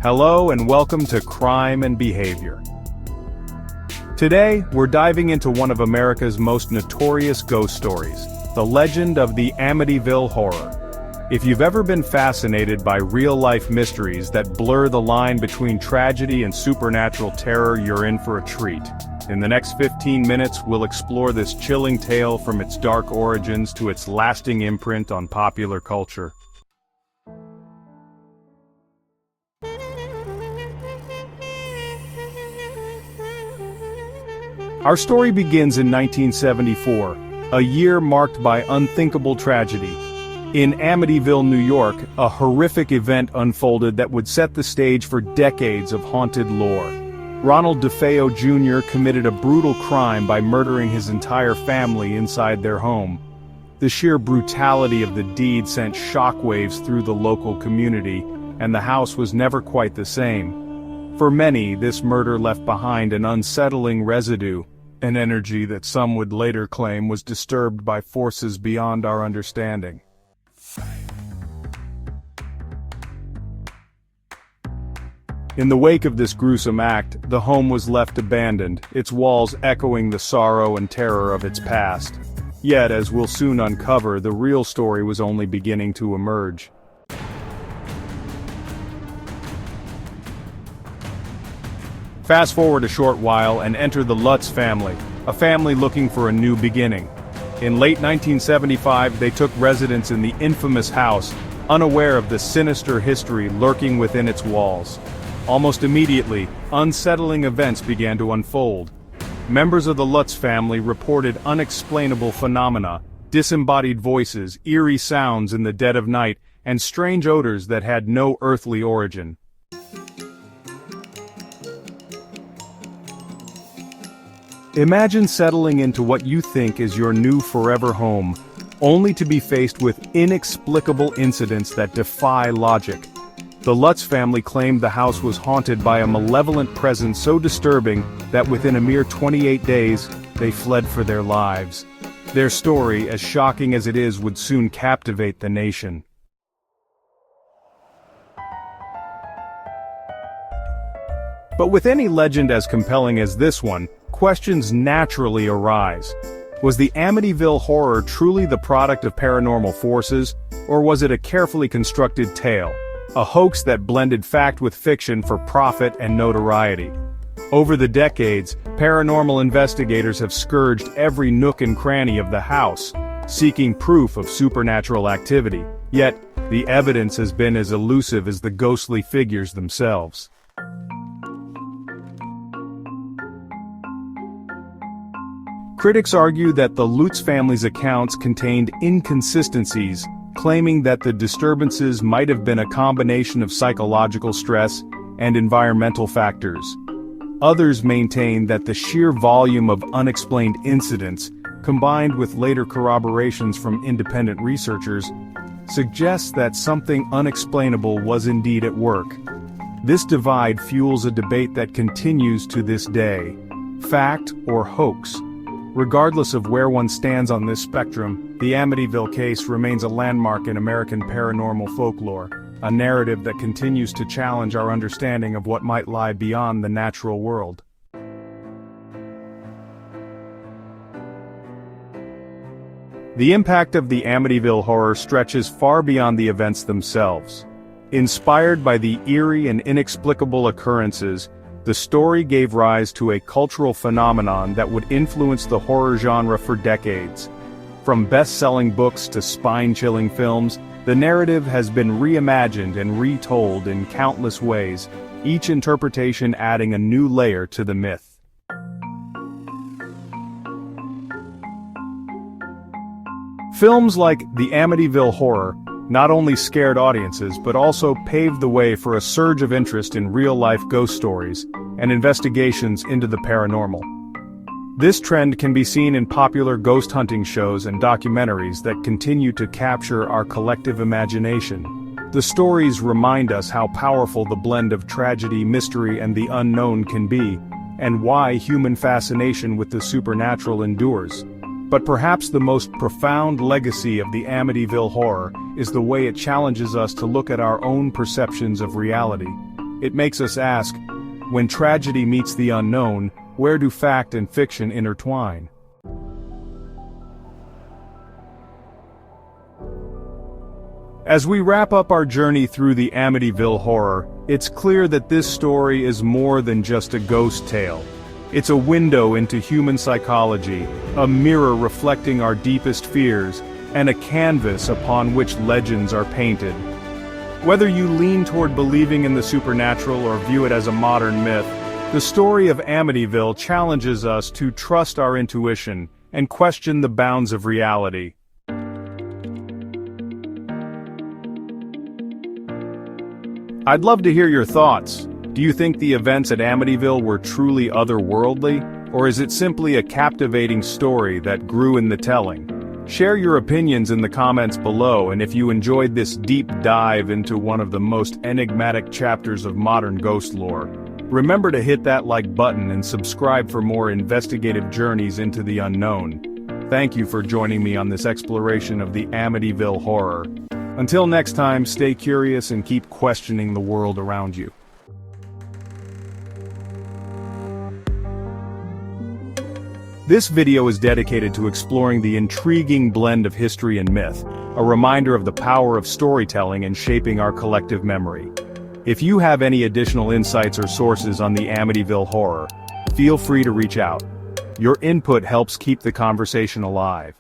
Hello and welcome to Crime and Behavior. Today, we're diving into one of America's most notorious ghost stories, the legend of the Amityville Horror. If you've ever been fascinated by real-life mysteries that blur the line between tragedy and supernatural terror, you're in for a treat. In the next 15 minutes, we'll explore this chilling tale from its dark origins to its lasting imprint on popular culture. Our story begins in 1974, a year marked by unthinkable tragedy. In Amityville, New York, a horrific event unfolded that would set the stage for decades of haunted lore. Ronald DeFeo Jr. committed a brutal crime by murdering his entire family inside their home. The sheer brutality of the deed sent shockwaves through the local community, and the house was never quite the same. For many, this murder left behind an unsettling residue, an energy that some would later claim was disturbed by forces beyond our understanding. In the wake of this gruesome act, the home was left abandoned, its walls echoing the sorrow and terror of its past. Yet, as we'll soon uncover, the real story was only beginning to emerge. Fast forward a short while and enter the Lutz family, a family looking for a new beginning. In late 1975, they took residence in the infamous house, unaware of the sinister history lurking within its walls. Almost immediately, unsettling events began to unfold. Members of the Lutz family reported unexplainable phenomena, disembodied voices, eerie sounds in the dead of night, and strange odors that had no earthly origin. Imagine settling into what you think is your new forever home, only to be faced with inexplicable incidents that defy logic. The Lutz family claimed the house was haunted by a malevolent presence so disturbing that within a mere 28 days, they fled for their lives. Their story, as shocking as it is, would soon captivate the nation. But with any legend as compelling as this one, questions naturally arise. Was the Amityville Horror truly the product of paranormal forces, or was it a carefully constructed tale? A hoax that blended fact with fiction for profit and notoriety. Over the decades, paranormal investigators have scourged every nook and cranny of the house, seeking proof of supernatural activity. Yet, the evidence has been as elusive as the ghostly figures themselves. Critics argue that the Lutz family's accounts contained inconsistencies, claiming that the disturbances might have been a combination of psychological stress and environmental factors. Others maintain that the sheer volume of unexplained incidents, combined with later corroborations from independent researchers, suggests that something unexplainable was indeed at work. This divide fuels a debate that continues to this day. Fact or hoax? Regardless of where one stands on this spectrum, the Amityville case remains a landmark in American paranormal folklore, a narrative that continues to challenge our understanding of what might lie beyond the natural world. The impact of the Amityville Horror stretches far beyond the events themselves. Inspired by the eerie and inexplicable occurrences, the story gave rise to a cultural phenomenon that would influence the horror genre for decades. From best-selling books to spine-chilling films, the narrative has been reimagined and retold in countless ways, each interpretation adding a new layer to the myth. Films like The Amityville Horror not only scared audiences but also paved the way for a surge of interest in real-life ghost stories and investigations into the paranormal. This trend can be seen in popular ghost hunting shows and documentaries that continue to capture our collective imagination. The stories remind us how powerful the blend of tragedy, mystery, and the unknown can be, and why human fascination with the supernatural endures. But perhaps the most profound legacy of the Amityville Horror is the way it challenges us to look at our own perceptions of reality. It makes us ask, when tragedy meets the unknown, where do fact and fiction intertwine? As we wrap up our journey through the Amityville Horror, it's clear that this story is more than just a ghost tale. It's a window into human psychology, a mirror reflecting our deepest fears, and a canvas upon which legends are painted. Whether you lean toward believing in the supernatural or view it as a modern myth, the story of Amityville challenges us to trust our intuition and question the bounds of reality. I'd love to hear your thoughts. Do you think the events at Amityville were truly otherworldly, or is it simply a captivating story that grew in the telling? Share your opinions in the comments below, and if you enjoyed this deep dive into one of the most enigmatic chapters of modern ghost lore, remember to hit that like button and subscribe for more investigative journeys into the unknown. Thank you for joining me on this exploration of the Amityville Horror. Until next time, stay curious and keep questioning the world around you. This video is dedicated to exploring the intriguing blend of history and myth, a reminder of the power of storytelling in shaping our collective memory. If you have any additional insights or sources on the Amityville Horror, feel free to reach out. Your input helps keep the conversation alive.